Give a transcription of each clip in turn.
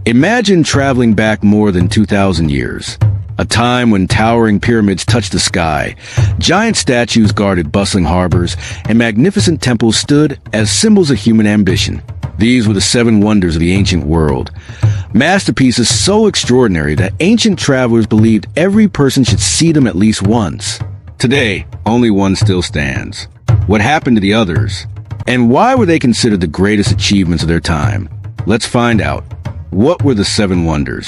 Imagine traveling back more than 2,000 years. A time when towering pyramids touched the sky, giant statues guarded bustling harbors, and magnificent temples stood as symbols of human ambition. These were the seven wonders of the ancient world. Masterpieces so extraordinary that ancient travelers believed every person should see them at least once. Today, only one still stands. What happened to the others? And why were they considered the greatest achievements of their time? Let's find out. What were the seven wonders?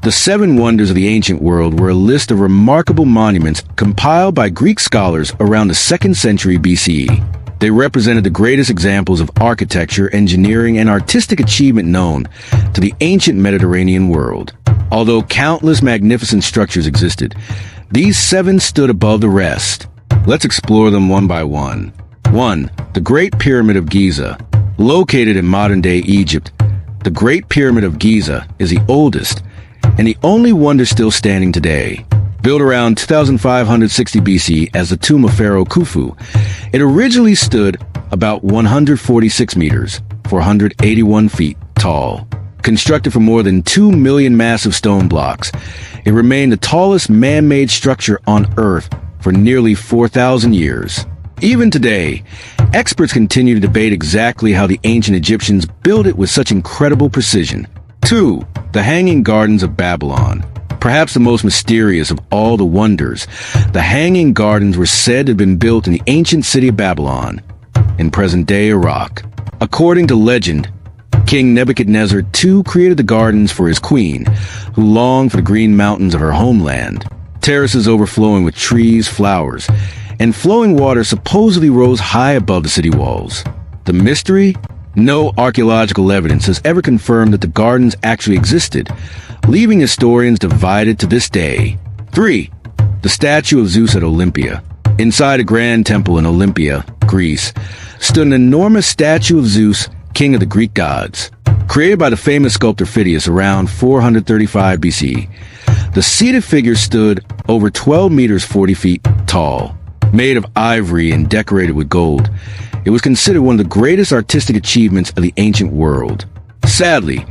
The seven wonders of the ancient world were a list of remarkable monuments compiled by Greek scholars around the 2nd century BCE. They represented the greatest examples of architecture, engineering, and artistic achievement known to the ancient Mediterranean world. Although countless magnificent structures existed, these seven stood above the rest. Let's explore them one by one. 1. The Great Pyramid of Giza. Located in modern-day Egypt, the Great Pyramid of Giza is the oldest and the only wonder still standing today. Built around 2560 BC as the tomb of Pharaoh Khufu, it originally stood about 146 meters, 481 feet tall. Constructed from more than 2 million massive stone blocks, it remained the tallest man-made structure on Earth for nearly 4,000 years. Even today, experts continue to debate exactly how the ancient Egyptians built it with such incredible precision. 2. The Hanging Gardens of Babylon. Perhaps the most mysterious of all the wonders, the Hanging Gardens were said to have been built in the ancient city of Babylon, in present-day Iraq. According to legend, King Nebuchadnezzar II created the gardens for his queen, who longed for the green mountains of her homeland. Terraces overflowing with trees, flowers, and flowing water supposedly rose high above the city walls. The mystery? No archaeological evidence has ever confirmed that the gardens actually existed, leaving historians divided to this day. 3. The statue of Zeus at Olympia. Inside a grand temple in Olympia, Greece, stood an enormous statue of Zeus, king of the Greek gods. Created by the famous sculptor Phidias around 435 BC, the seated figure stood over 12 meters 40 feet tall. Made of ivory and decorated with gold, it was considered one of the greatest artistic achievements of the ancient world. Sadly,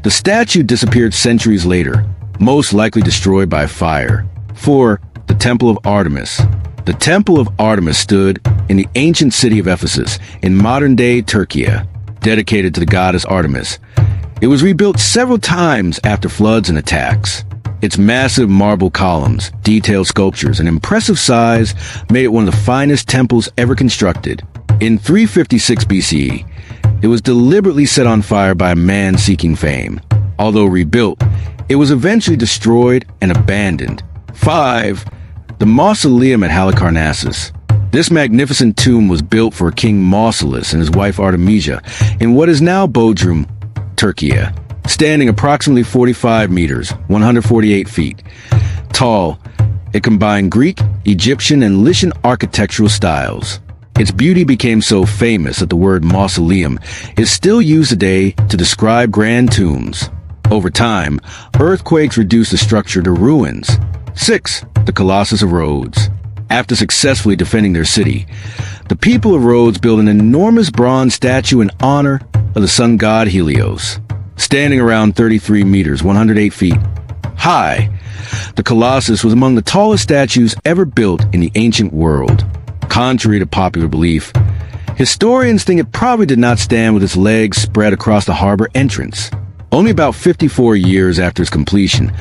the statue disappeared centuries later, most likely destroyed by fire. 4. The Temple of Artemis. The Temple of Artemis stood in the ancient city of Ephesus in modern-day Turkey, dedicated to the goddess Artemis. It was rebuilt several times after floods and attacks. Its massive marble columns, detailed sculptures, and impressive size made it one of the finest temples ever constructed. In 356 BCE, it was deliberately set on fire by a man seeking fame. Although rebuilt, it was eventually destroyed and abandoned. 5. The Mausoleum at Halicarnassus. This magnificent tomb was built for King Mausolus and his wife Artemisia in what is now Bodrum, Turkey. Standing approximately 45 meters, 148 feet tall, it combined Greek, Egyptian, and Lycian architectural styles. Its beauty became so famous that the word mausoleum is still used today to describe grand tombs. Over time, earthquakes reduced the structure to ruins. 6. The Colossus of Rhodes. After successfully defending their city, the people of Rhodes built an enormous bronze statue in honor of the sun god Helios. Standing around 33 meters, 108 feet high, the Colossus was among the tallest statues ever built in the ancient world. Contrary to popular belief, historians think it probably did not stand with its legs spread across the harbor entrance. Only about 54 years after its completion,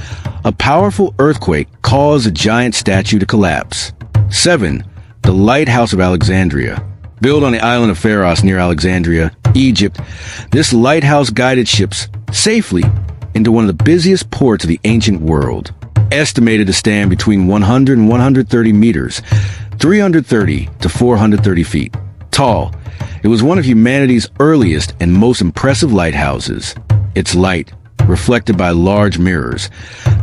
a powerful earthquake caused the giant statue to collapse. 7. The Lighthouse of Alexandria. Built on the island of Pharos near Alexandria, Egypt, this lighthouse guided ships safely into one of the busiest ports of the ancient world. Estimated to stand between 100 and 130 meters, 330 to 430 feet tall, it was one of humanity's earliest and most impressive lighthouses. Its light, reflected by large mirrors,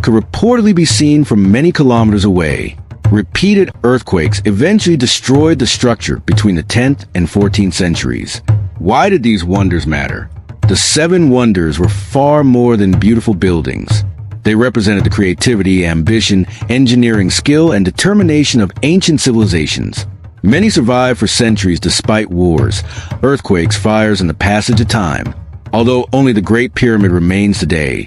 could reportedly be seen from many kilometers away. Repeated earthquakes eventually destroyed the structure between the 10th and 14th centuries. Why did these wonders matter? The seven wonders were far more than beautiful buildings. They represented the creativity, ambition, engineering skill, and determination of ancient civilizations. Many survived for centuries despite wars, earthquakes, fires, and the passage of time. Although only the Great Pyramid remains today,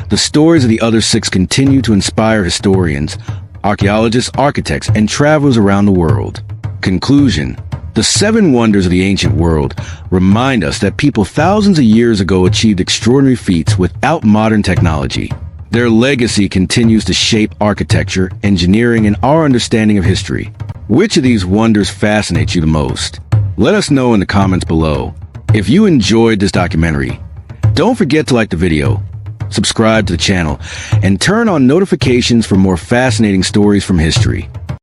the stories of the other six continue to inspire historians, archaeologists, architects, and travelers around the world. Conclusion: the seven wonders of the ancient world remind us that people thousands of years ago achieved extraordinary feats without modern technology. Their legacy continues to shape architecture, engineering, and our understanding of history. Which of these wonders fascinates you the most? Let us know in the comments below. If you enjoyed this documentary, don't forget to like the video, subscribe to the channel, and turn on notifications for more fascinating stories from history.